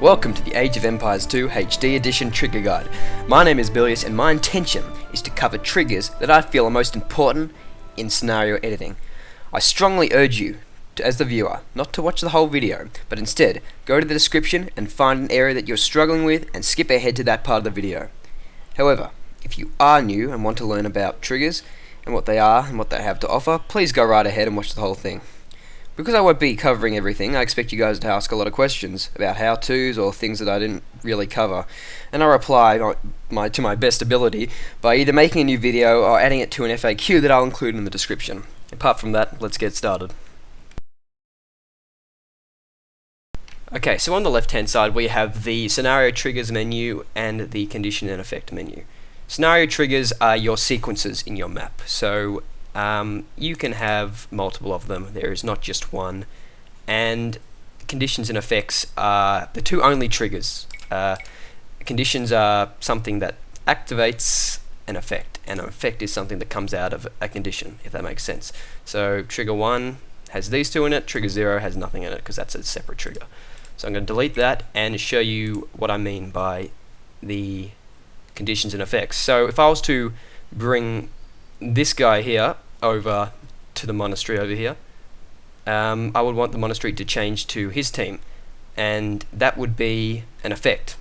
Welcome to the Age of Empires 2 HD Edition Trigger Guide. My name is Bilius and my intention is to cover triggers that I feel are most important in scenario editing. I strongly urge you, as the viewer, not to watch the whole video, but instead go to the description and find an area that you're struggling with and skip ahead to that part of the video. However, if you are new and want to learn about triggers and what they are and what they have to offer, please go right ahead and watch the whole thing. Because I won't be covering everything, I expect you guys to ask a lot of questions about how-tos or things that I didn't really cover, and I'll reply to my best ability by either making a new video or adding it to an FAQ that I'll include in the description. Apart from that, let's get started. Okay, so on the left-hand side we have the Scenario Triggers menu and the Condition and Effect menu. Scenario Triggers are your sequences in your map, so you can have multiple of them. There is not just one, and conditions and effects are the two only triggers. Conditions are something that activates an effect, and an effect is something that comes out of a condition, if that makes sense. So trigger 1 has these two in it, trigger 0 has nothing in it because that's a separate trigger. So I'm going to delete that and show you what I mean by the conditions and effects. So if I was to bring this guy here over to the monastery over here, I would want the monastery to change to his team, and that would be an effect.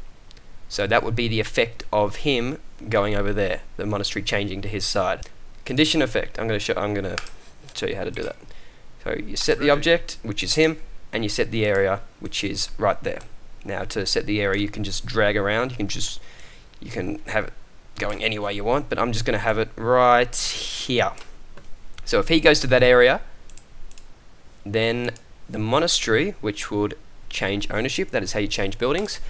So that would be the effect of him going over there, the monastery changing to his side. Condition effect. I'm going to show you how to do that. So you set the object, which is him, and you set the area, which is right there. Now to set the area, you can just drag around. You can have it going any way you want, but I'm just going to have it right here. So if he goes to that area, then the monastery, which would change ownership, that is how you change buildings,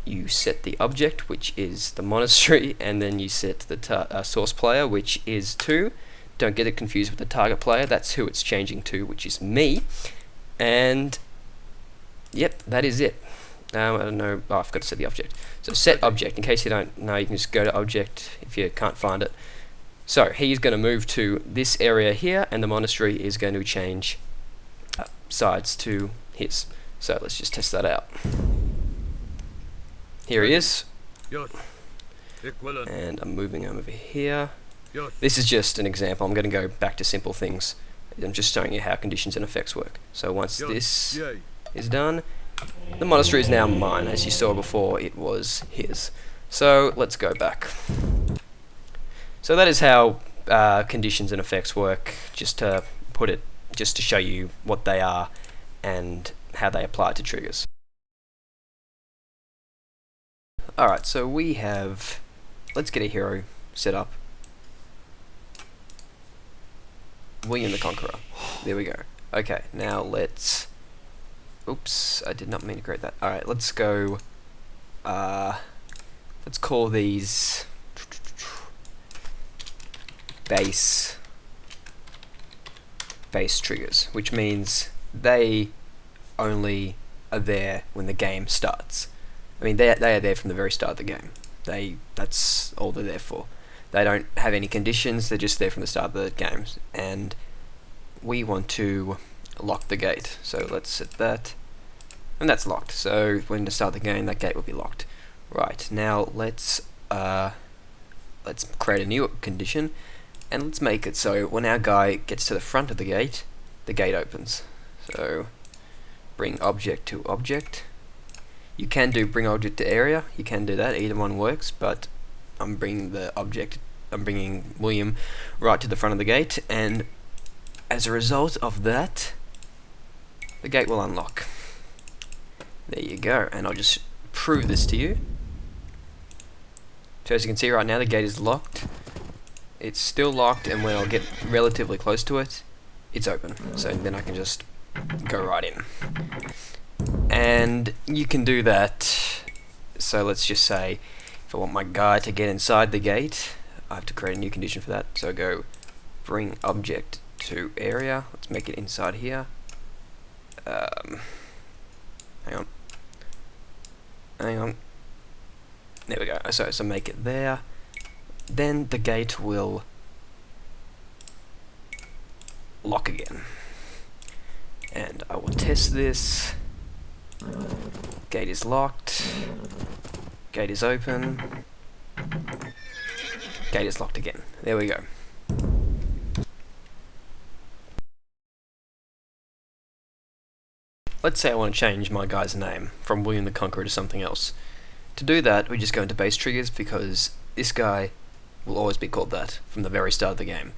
you set the object, which is the monastery, and then you set the source player, which is 2. Don't get it confused with the target player, that's who it's changing to, which is me. And yep, that is it. I don't know, I forgot to set the object. So set object, in case you don't know, you can just go to object if you can't find it. So he's going to move to this area here, and the monastery is going to change sides to his. So let's just test that out. Here he is, and I'm moving him over here. This is just an example. I'm going to go back to simple things. I'm just showing you how conditions and effects work. So once this is done, the monastery is now mine. As you saw before, it was his. So let's go back. So that is how conditions and effects work, just to show you what they are and how they apply to triggers. Alright, so let's get a hero set up. William the Conqueror. There we go. Okay, now let's... Oops, I did not mean to create that. Alright, let's go... let's call these... base triggers, which means they only are there when the game starts. I mean, they are there from the very start of the game. That's all they're there for. They don't have any conditions, they're just there from the start of the game. And we want to lock the gate. So let's set that. And that's locked. So when to start the game, that gate will be locked. Right, now let's create a new condition. And let's make it so when our guy gets to the front of the gate opens. So bring object to object. You can do bring object to area. You can do that. Either one works. But I'm bringing William right to the front of the gate, and as a result of that, the gate will unlock. There you go. And I'll just prove this to you. So as you can see right now, the gate is locked. It's still locked, and when I'll get relatively close to it, it's open. So then I can just go right in. And you can do that. So let's just say, if I want my guy to get inside the gate, I have to create a new condition for that. So go bring object to area. Let's make it inside here. Hang on. There we go. So make it there. Then the gate will lock again. And I will test this. Gate is locked. Gate is open. Gate is locked again. There we go. Let's say I want to change my guy's name from William the Conqueror to something else. To do that, we just go into base triggers, because this guy will always be called that from the very start of the game,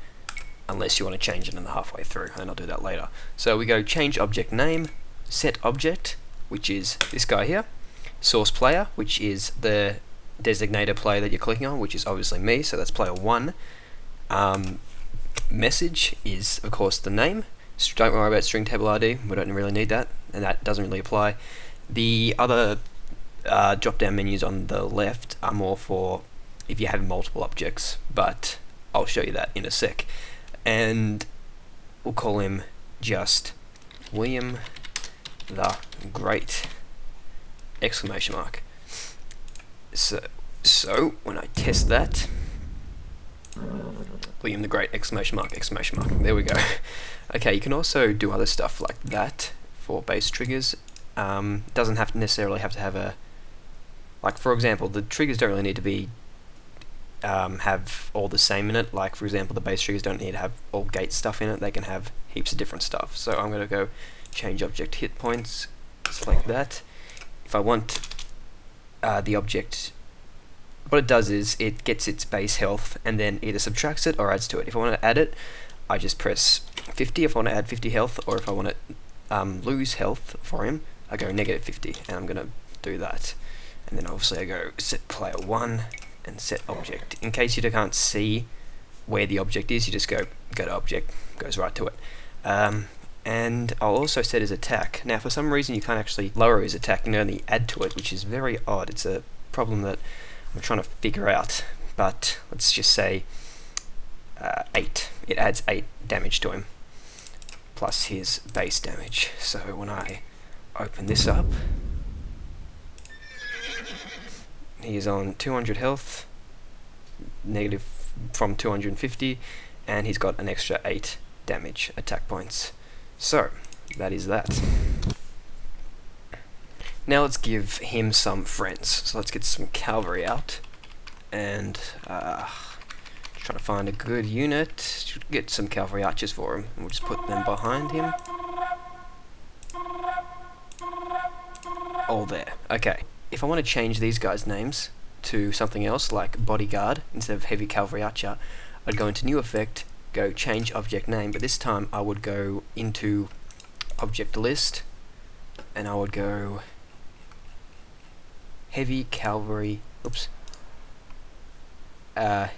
unless you want to change it in the halfway through, and I'll do that later. So we go change object name, set object, which is this guy here, source player, which is the designator player that you're clicking on, which is obviously me, so that's player 1. Message is, of course, the name. Don't worry about string table ID, we don't really need that, and that doesn't really apply. The other drop down menus on the left are more for if you have multiple objects, but I'll show you that in a sec. And we'll call him just William the Great! Exclamation mark. So when I test that, William the Great! Exclamation mark, exclamation mark. There we go. Okay, you can also do other stuff like that for base triggers. Doesn't have to necessarily have to have a, like for example, the triggers don't really need to be have all the same in it. Like for example, the base triggers don't need to have all gate stuff in it. They can have heaps of different stuff. So I'm going to go change object hit points, select that. If I want the object, what it does is it gets its base health and then either subtracts it or adds to it. If I want to add it, I just press 50 if I want to add 50 health, or if I want to lose health for him, I go negative 50, and I'm going to do that. And then obviously I go set player 1 and set object. In case you can't see where the object is, you just go to object, goes right to it. And I'll also set his attack. Now for some reason you can't actually lower his attack, you can only add to it, which is very odd. It's a problem that I'm trying to figure out, but let's just say 8. It adds 8 damage to him, plus his base damage. So when I open this up, he is on 200 health, negative from 250, and he's got an extra 8 damage attack points. So that is that. Now let's give him some friends. So let's get some cavalry out, and trying to find a good unit. Should get some cavalry archers for him, and we'll just put them behind him. All there. Okay. If I want to change these guys' names to something else, like bodyguard instead of heavy cavalry archer, I'd go into new effect, go change object name, but this time I would go into object list, and I would go heavy cavalry. Oops. Where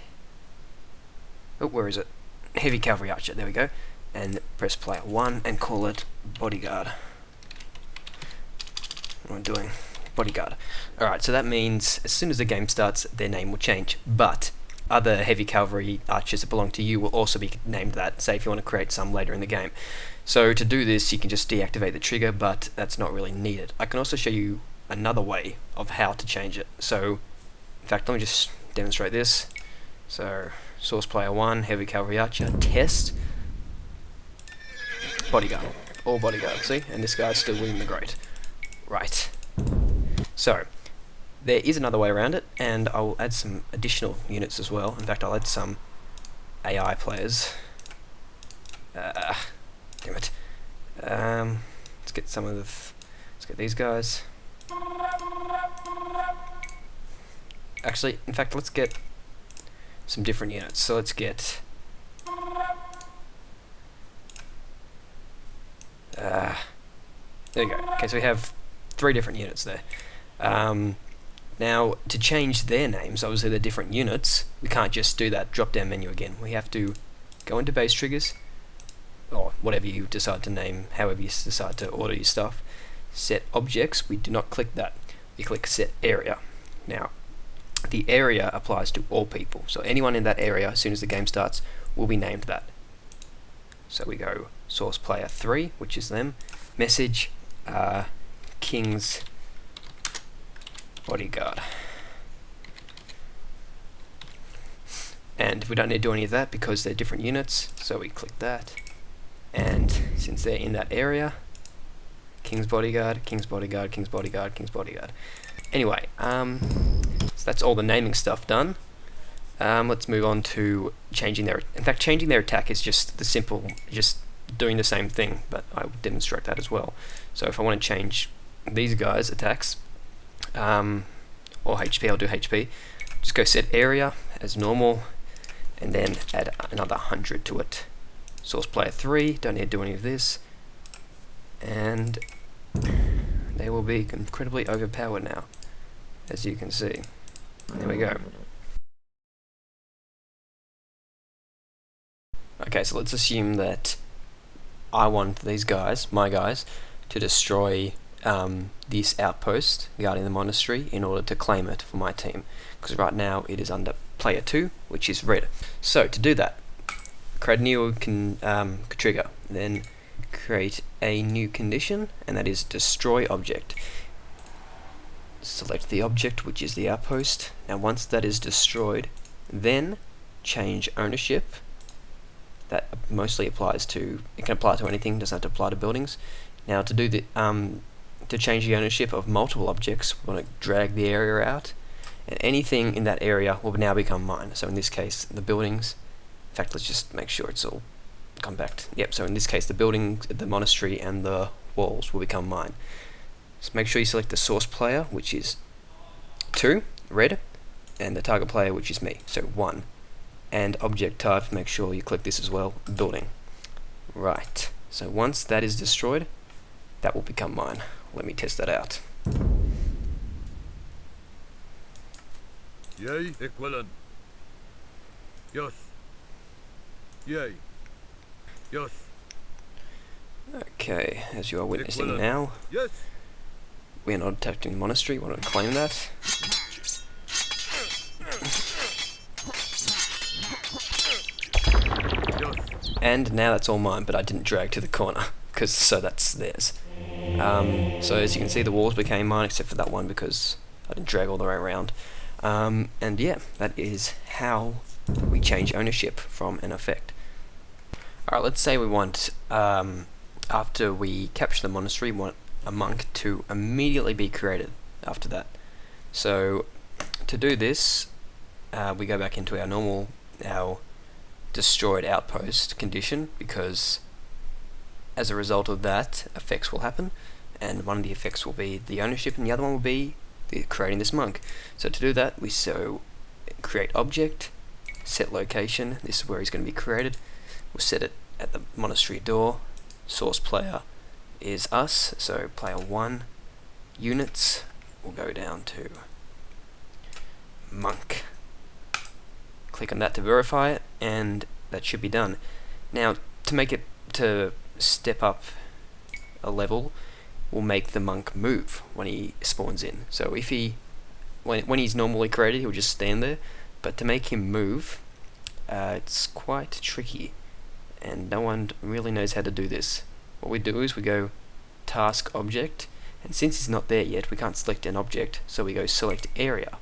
is it? Heavy cavalry archer. There we go. And press player 1 and call it bodyguard. What am I doing? Bodyguard. Alright, so that means as soon as the game starts, their name will change. But other heavy cavalry archers that belong to you will also be named that, say if you want to create some later in the game. So to do this, you can just deactivate the trigger, but that's not really needed. I can also show you another way of how to change it. So, in fact, let me just demonstrate this. So, source player 1, heavy cavalry archer, test, bodyguard, all bodyguard, see? And this guy's still William the Great. Right. So, there is another way around it, and I'll add some additional units as well. In fact, I'll add some AI players. Damn it. Let's get some of the... let's get these guys. Actually, in fact, let's get some different units. So let's get... there we go. Okay, so we have 3 different units there. Now, to change their names, obviously they're different units, we can't just do that drop-down menu again. We have to go into base triggers, or whatever you decide to name, however you decide to order your stuff. Set objects, we do not click that. We click set area. Now, the area applies to all people, so anyone in that area, as soon as the game starts, will be named that. So we go source player 3, which is them, message, King's Bodyguard. And we don't need to do any of that because they're different units, so we click that, and since they're in that area, King's bodyguard, King's bodyguard, King's bodyguard, King's bodyguard. Anyway, so that's all the naming stuff done. Let's move on to changing their. In fact, changing their attack is just the simple, just doing the same thing. But I will demonstrate that as well. So if I want to change these guys' attacks, or HP, I'll do HP. Just go set area as normal, and then add another 100 to it. Source player 3. Don't need to do any of this, and they will be incredibly overpowered now, as you can see. There we go. Okay, so let's assume that I want these guys, my guys, to destroy this outpost guarding the monastery in order to claim it for my team, because right now it is under player 2, which is red. So to do that, create a new trigger, then create a new condition, and that is destroy object. Select the object, which is the outpost. Now once that is destroyed, then change ownership. That mostly applies to, it can apply to anything, doesn't have to apply to buildings. Now to do the to change the ownership of multiple objects, we want to drag the area out, and anything in that area will now become mine. So in this case, the buildings, in fact, let's just make sure it's all compact. Yep, so in this case, the buildings, the monastery, and the walls will become mine. So make sure you select the source player, which is 2, red, and the target player, which is me, so 1. And object type, make sure you click this as well, building. Right, so once that is destroyed, that will become mine. Let me test that out. Yay, equivalent. Yes. Yay. Yes. Okay, as you are witnessing Equivalent. now, Yes. we are not attacking the monastery, we want to claim that. Yes. And now that's all mine, but I didn't drag to the corner, so that's theirs. So as you can see, the walls became mine, except for that one because I didn't drag all the way around. And yeah, that is how we change ownership from an effect. Alright, let's say we want, after we capture the monastery, we want a monk to immediately be created after that. So to do this, we go back into our destroyed outpost condition, because as a result of that, effects will happen, and one of the effects will be the ownership and the other one will be creating this monk. So to do that, we create object, set location, this is where he's going to be created. We'll set it at the monastery door. Source player is us, so player 1, units, we'll go down to monk. Click on that to verify it, and that should be done. Now to make it to step up a level, we'll make the monk move when he spawns in. So if when he's normally created, he'll just stand there, but to make him move, it's quite tricky, and no one really knows how to do this. What we do is we go task object, and since he's not there yet, we can't select an object, so we go select area.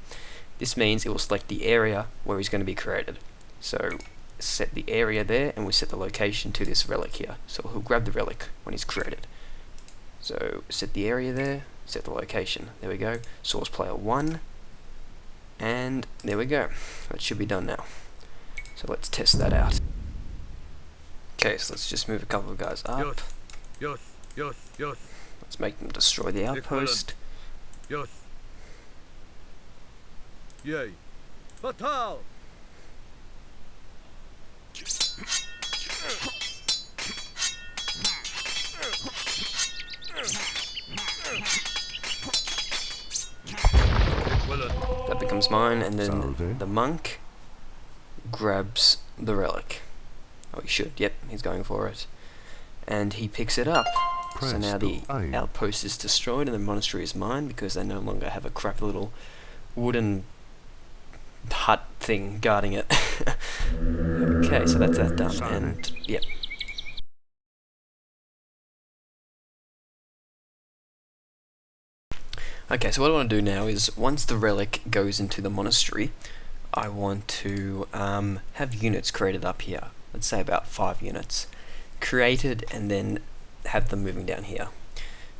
This means it will select the area where he's going to be created. So set the area there, and we set the location to this relic here. So he'll grab the relic when he's created. So set the area there, set the location. There we go. Source player 1, and there we go. That should be done now. So let's test that out. Okay, so let's just move a couple of guys up. Yes. Yes. Yes. Yes. Let's make them destroy the outpost. Yes. Yay. Fatal. That becomes mine, and then Salve. the monk grabs the relic. Oh, he should. Yep, he's going for it. And he picks it up. So now the outpost is destroyed and the monastery is mine, because they no longer have a crappy little wooden hut thing guarding it. Okay, so that's that done. And yep. Okay, so what I want to do now is, once the relic goes into the monastery, I want to have units created up here. Let's say about 5 units created, and then have them moving down here.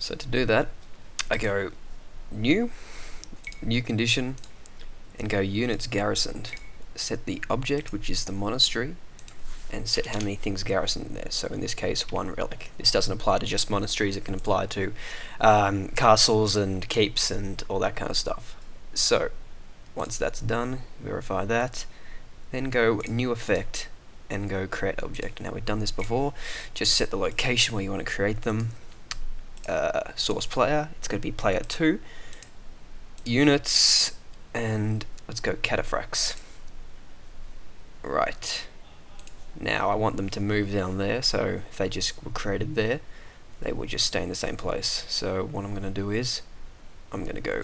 So to do that, I go new condition, and go units garrisoned. Set the object, which is the monastery, and set how many things garrisoned in there. So in this case, 1 relic. This doesn't apply to just monasteries, it can apply to castles and keeps and all that kind of stuff. So once that's done, verify that, then go new effect and go create object. Now we've done this before, just set the location where you want to create them. Source player, it's going to be player 2, units, and let's go cataphracts. Right, now I want them to move down there, so if they just were created there, they will just stay in the same place. So what I'm going to do is, I'm going to go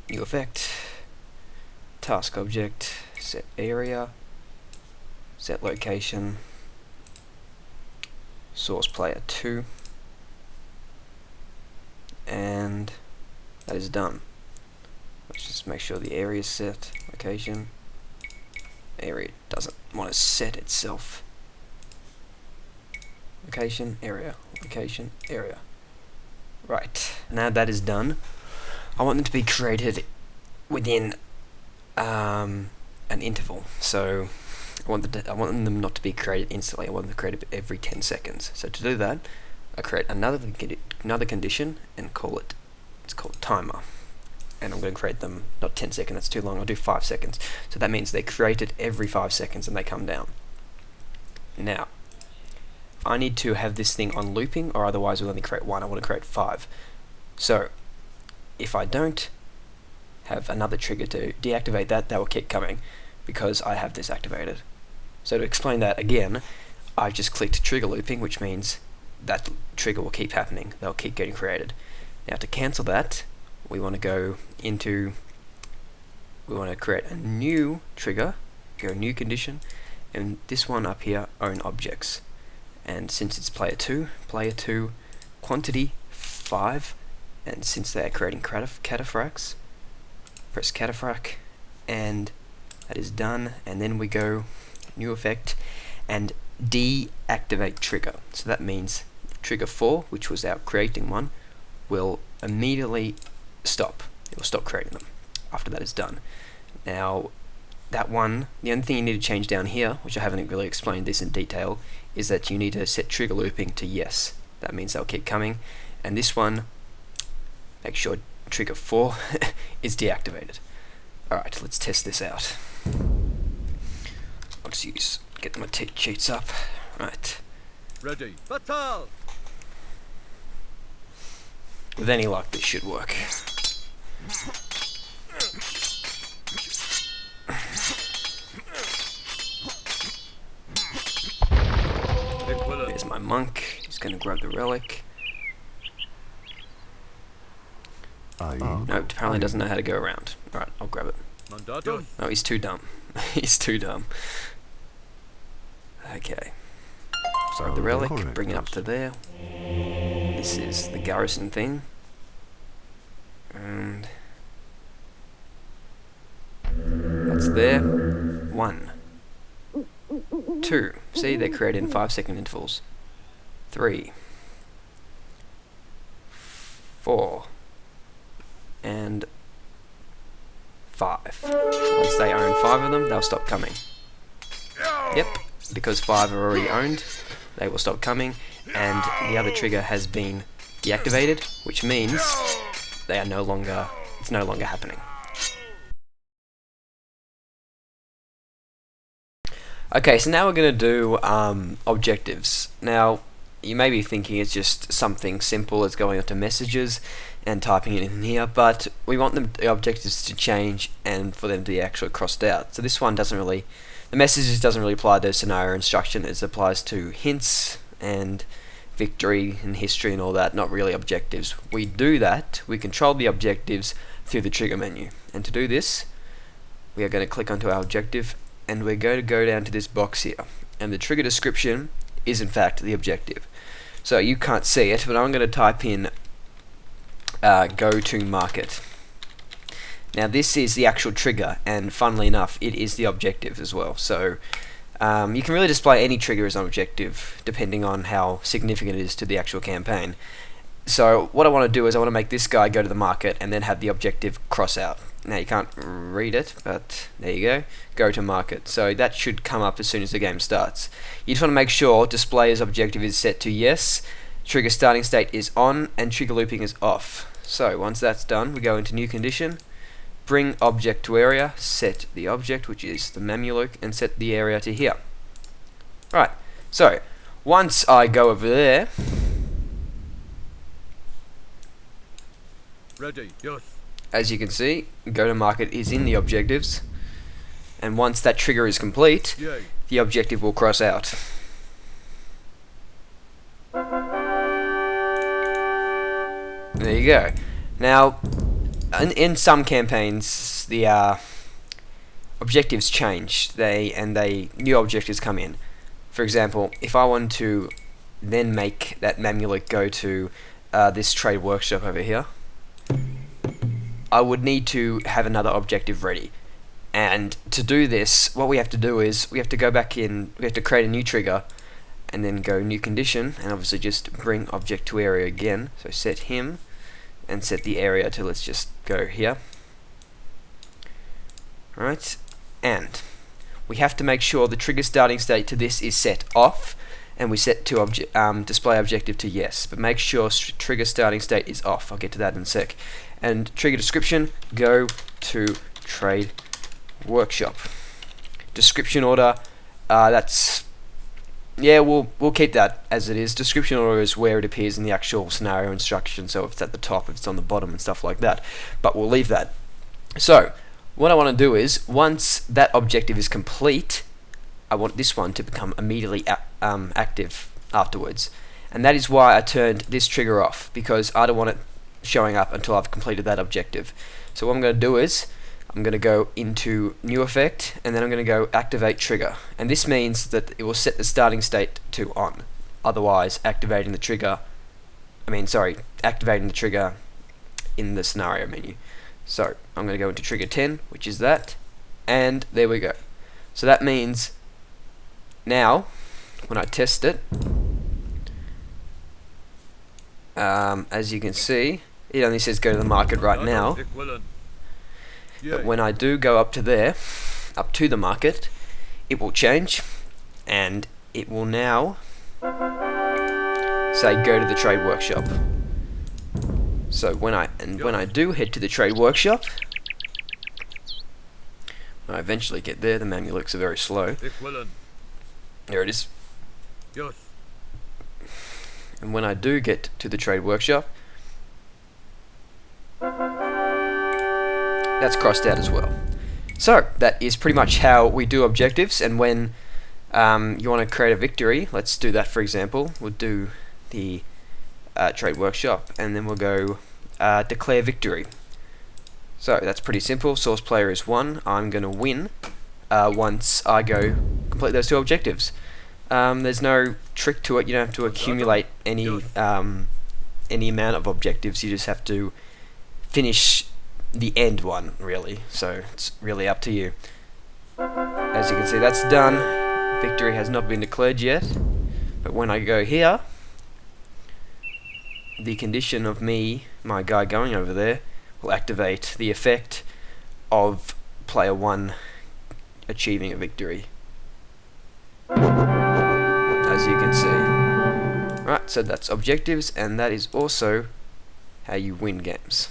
new effect, task object, set area, set location, source player 2, and that is done. Let's just make sure the area is set, location, area doesn't want to set itself, location, area, location, area. Right, now that is done, I want them to be created within an interval. So I want them not to be created instantly, I want them to create every 10 seconds. So to do that, I create another condition and it's called timer. And I'm going to create them, not 10 seconds, that's too long, I'll do 5 seconds. So that means they're created every 5 seconds and they come down. Now, I need to have this thing on looping, or otherwise we'll only create 1, I want to create 5. So, if I don't have another trigger to deactivate that, will keep coming, because I have this activated. So to explain that again, I've just clicked trigger looping, which means that trigger will keep happening, they'll keep getting created. Now to cancel that, we want to go into, we want to create a new trigger, go new condition, and this one up here, own objects. And since it's player 2, quantity 5, and since they're creating cataphracts, press cataphract, and that is done. And then we go new effect and deactivate trigger. So that means trigger 4, which was our creating one, will immediately stop. It will stop creating them after that is done. Now that one, the only thing you need to change down here, which I haven't really explained this in detail, is that you need to set trigger looping to yes. That means they'll keep coming. And this one, make sure trigger 4 is deactivated. Alright, let's test this out. I'll just get my cheats up. Right. Ready. Battle! With any luck, this should work. There's my monk. He's going to grab the relic. Nope, apparently doesn't know how to go around. Alright, I'll grab it. Mandatum? No, he's too dumb. He's too dumb. Okay. Grab the relic, bring it up to there. This is the garrison thing. And that's there. 1, 2. See, they're created in 5-second intervals. 3, 4, and 5. Once they own 5 of them, they'll stop coming. Yep, because 5 are already owned, they will stop coming, and the other trigger has been deactivated, which means they are no longer, it's no longer happening. Okay, so now we're going to do objectives. Now, you may be thinking it's just something simple as going onto messages and typing it in here, but we want the objectives to change and for them to be actually crossed out. So this one doesn't really, the messages doesn't really apply to scenario instruction, it applies to hints and victory and history and all that, not really objectives. We do that, we control the objectives through the trigger menu. And to do this, we are going to click onto our objective and we're going to go down to this box here. And the trigger description is in fact the objective. So you can't see it, but I'm going to type in go to market. Now this is the actual trigger, and funnily enough, it is the objective as well. So you can really display any trigger as an objective, depending on how significant it is to the actual campaign. So what I want to do is I want to make this guy go to the market and then have the objective cross out. Now you can't read it, but there you go. Go to market. So that should come up as soon as the game starts. You just want to make sure display as objective is set to yes, trigger starting state is on, and trigger looping is off. So once that's done, we go into new condition, bring object to area, set the object, which is the Mameluke, and set the area to here. Right, so once I go over there, Ready. Yes. as you can see, go to market is in the objectives, and once that trigger is complete, Yay. the objective will cross out. There you go. Now, in some campaigns, the objectives change. New objectives come in. For example, if I want to then make that Mameluke go to this trade workshop over here, I would need to have another objective ready. And to do this, what we have to do is we have to go back in, we have to create a new trigger and then go new condition and obviously just bring object to area again. So set him and set the area to, let's just go here. Alright, and we have to make sure the trigger starting state to this is set off, and we set to display objective to yes, but make sure trigger starting state is off. I'll get to that in a sec. And trigger description, go to trade workshop. Description order, we'll keep that as it is. Description order is where it appears in the actual scenario instruction, so if it's at the top, if it's on the bottom and stuff like that, but we'll leave that. So what I want to do is, once that objective is complete, I want this one to become immediately active afterwards, and that is why I turned this trigger off, because I don't want it showing up until I've completed that objective. So what I'm going to do is I'm going to go into new effect, and then I'm going to go activate trigger, and this means that it will set the starting state to on, otherwise activating the trigger in the scenario menu. So I'm going to go into trigger 10, which is that, and there we go. So that means now when I test it, as you can see, it only says go to the market right now. But when I do go up to there, up to the market, it will change, and it will now say go to the trade workshop. So when I do head to the trade workshop, when I eventually get there, the Mamulukes are very slow. There it is. And when I do get to the trade workshop, that's crossed out as well. So that is pretty much how we do objectives, and when you want to create a victory, let's do that for example. We'll do the trade workshop, and then we'll go declare victory. So that's pretty simple. Source player is 1. I'm going to win once I go complete those two objectives. There's no trick to it. You don't have to accumulate any amount of objectives. You just have to finish the end one, really. So it's really up to you. As you can see, that's done. Victory has not been declared yet, but when I go here, the condition of my guy going over there, will activate the effect of player 1 achieving a victory, as you can see. Right, so that's objectives, and that is also how you win games.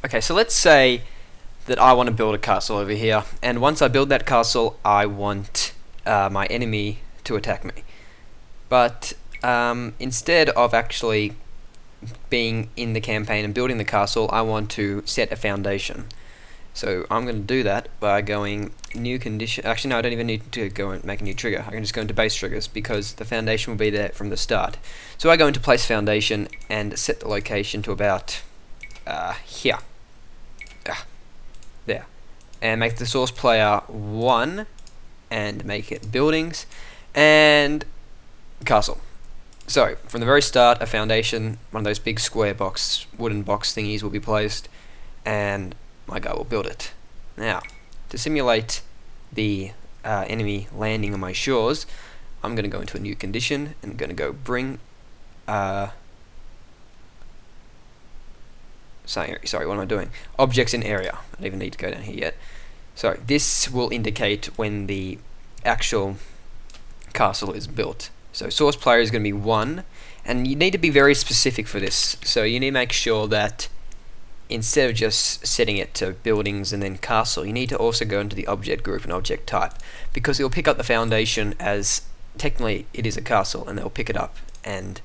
Okay, so let's say that I want to build a castle over here, and once I build that castle, I want my enemy to attack me. But instead of actually being in the campaign and building the castle, I want to set a foundation. So I'm going to do that by going new condition. Actually, no, I don't even need to go and make a new trigger. I can just go into base triggers, because the foundation will be there from the start. So I go into place foundation and set the location to about here. There. And make the source player 1 and make it buildings and castle. So from the very start, a foundation, one of those big square wooden box thingies will be placed, and my guy will build it. Now, to simulate the enemy landing on my shores, I'm going to go into a new condition and I'm going to go bring sorry, what am I doing? Objects in area. I don't even need to go down here yet. So this will indicate when the actual castle is built. So source player is going to be 1, and you need to be very specific for this. So you need to make sure that instead of just setting it to buildings and then castle, you need to also go into the object group and object type, because it will pick up the foundation as technically it is a castle, and they'll pick it up, and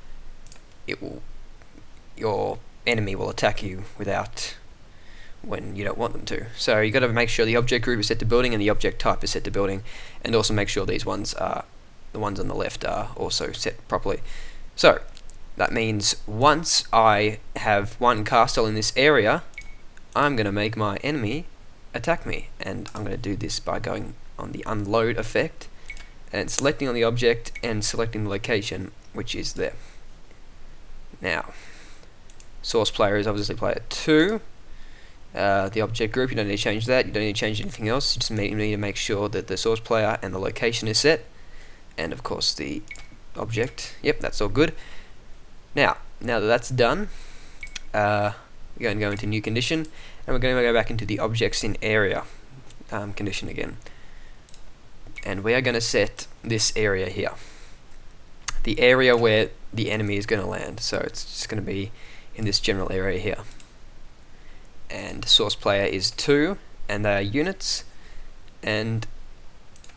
it will, your enemy will attack you without, when you don't want them to. So you got to make sure the object group is set to building and the object type is set to building, and also make sure these ones are, the ones on the left are also set properly. So that means once I have one castle in this area, I'm going to make my enemy attack me, and I'm going to do this by going on the unload effect and selecting on the object and selecting the location, which is there. Now source player is obviously player 2. The object group, you don't need to change that, you don't need to change anything else, you just need to make sure that the source player and the location is set, and of course the object. Yep, that's all good. Now that that's done, we're going to go into new condition, and we're going to go back into the objects in area condition again, and we are going to set this area here, the area where the enemy is going to land. So it's just going to be in this general area here, and source player is 2, and they are units, and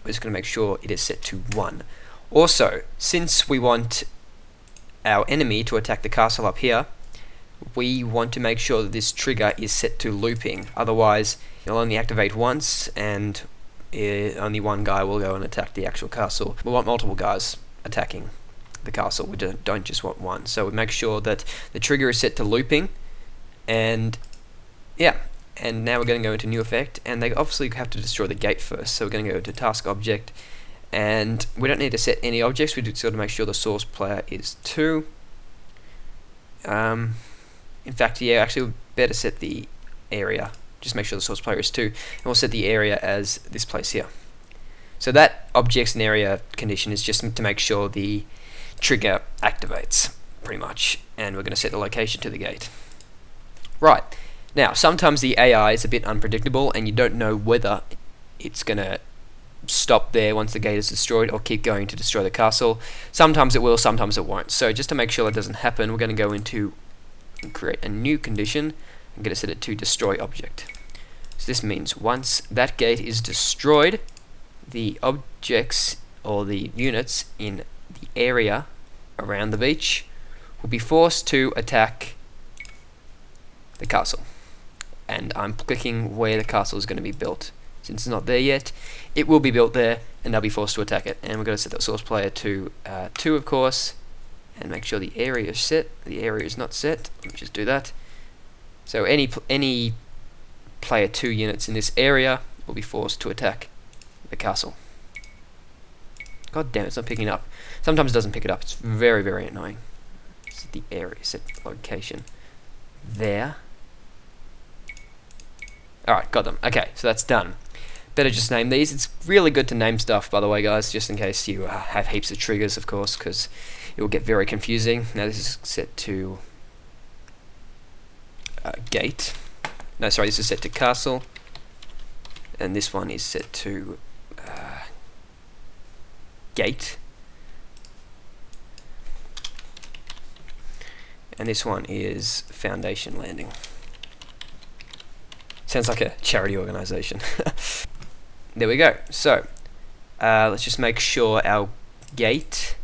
we're just going to make sure it is set to 1. Also, since we want our enemy to attack the castle up here, we want to make sure that this trigger is set to looping, otherwise it'll only activate once and only one guy will go and attack the actual castle. We want multiple guys attacking the castle, we don't just want one. So we make sure that the trigger is set to looping, and yeah, and now we're going to go into new effect, and they obviously have to destroy the gate first. So we're going to go to task object, and we don't need to set any objects, we just got to make sure the source player is 2. In fact, yeah, actually we better set the area, just make sure the source player is 2, and we'll set the area as this place here. So that objects in area condition is just to make sure the trigger activates, pretty much, and we're going to set the location to the gate. Right, now sometimes the AI is a bit unpredictable and you don't know whether it's going to stop there once the gate is destroyed or keep going to destroy the castle. Sometimes it will, sometimes it won't. So just to make sure that doesn't happen, we're going to go into and create a new condition. I'm going to set it to destroy object. So this means once that gate is destroyed, the objects or the units in the area around the beach will be forced to attack the castle. And I'm clicking where the castle is going to be built. Since it's not there yet, it will be built there and they'll be forced to attack it. And we're going to set the source player to 2, of course, and make sure the area is set. The area is not set. Let me just do that. So any player 2 units in this area will be forced to attack the castle. God damn, it's not picking up. Sometimes it doesn't pick it up. It's very, very annoying. Set the area, set the location there. Alright, got them. Okay, so that's done. Better just name these. It's really good to name stuff, by the way, guys, just in case you have heaps of triggers, of course, because it will get very confusing. Now this is set to gate. No, sorry, this is set to castle. And this one is set to gate. And this one is foundation landing. Sounds like a charity organization. There we go. So let's just make sure our gate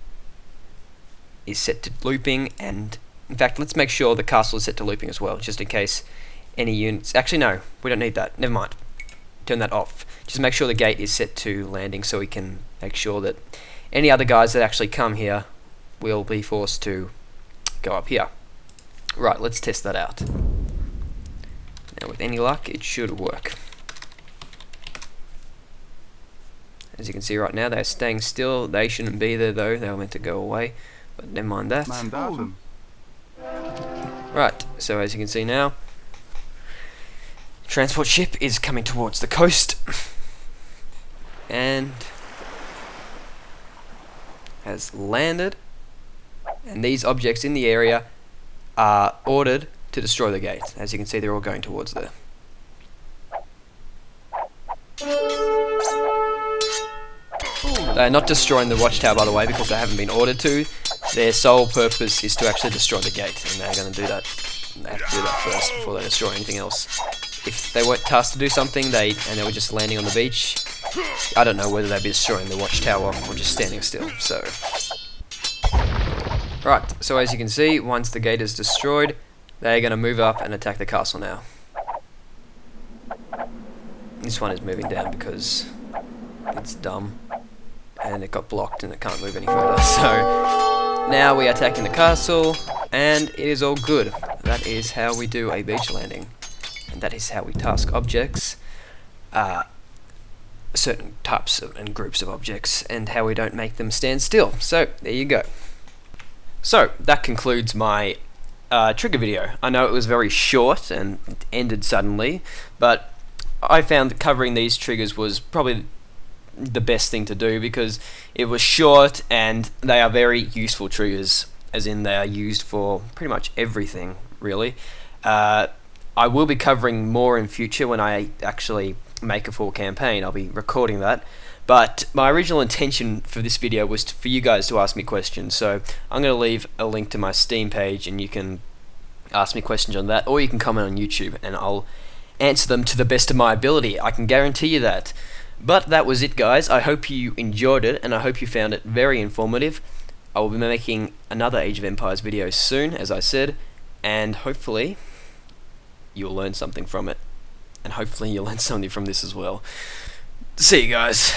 is set to looping, and in fact let's make sure the castle is set to looping as well, just in case any units, actually no, we don't need that, never mind, turn that off. Just make sure the gate is set to landing so we can make sure that any other guys that actually come here will be forced to go up here. Right, let's test that out. Now with any luck it should work. As you can see right now they're staying still. They shouldn't be there though, they were meant to go away, but never mind that. Right, so as you can see now, transport ship is coming towards the coast, and has landed, and these objects in the area are ordered to destroy the gate. As you can see, they're all going towards there. They're not destroying the watchtower, by the way, because they haven't been ordered to. Their sole purpose is to actually destroy the gate, and they're going to do that. They have to do that first before they destroy anything else. If they weren't tasked to do something, and they were just landing on the beach, I don't know whether they'd be destroying the watchtower or just standing still. So, right. So as you can see, once the gate is destroyed, they're going to move up and attack the castle now. This one is moving down because it's dumb, and it got blocked and it can't move any further. So now we are attacking the castle, and it is all good. That is how we do a beach landing, and that is how we task objects, certain types and groups of objects, and how we don't make them stand still. So there you go. So that concludes my trigger video. I know it was very short and it ended suddenly, but I found that covering these triggers was probably the best thing to do because it was short and they are very useful triggers, as in they are used for pretty much everything, really. I will be covering more in future when I actually make a full campaign. I'll be recording that. But my original intention for this video was for you guys to ask me questions, so I'm going to leave a link to my Steam page and you can ask me questions on that, or you can comment on YouTube and I'll answer them to the best of my ability. I can guarantee you that. But that was it, guys. I hope you enjoyed it and I hope you found it very informative. I will be making another Age of Empires video soon, as I said, and hopefully you'll learn something from it, and hopefully you'll learn something from this as well. See you guys.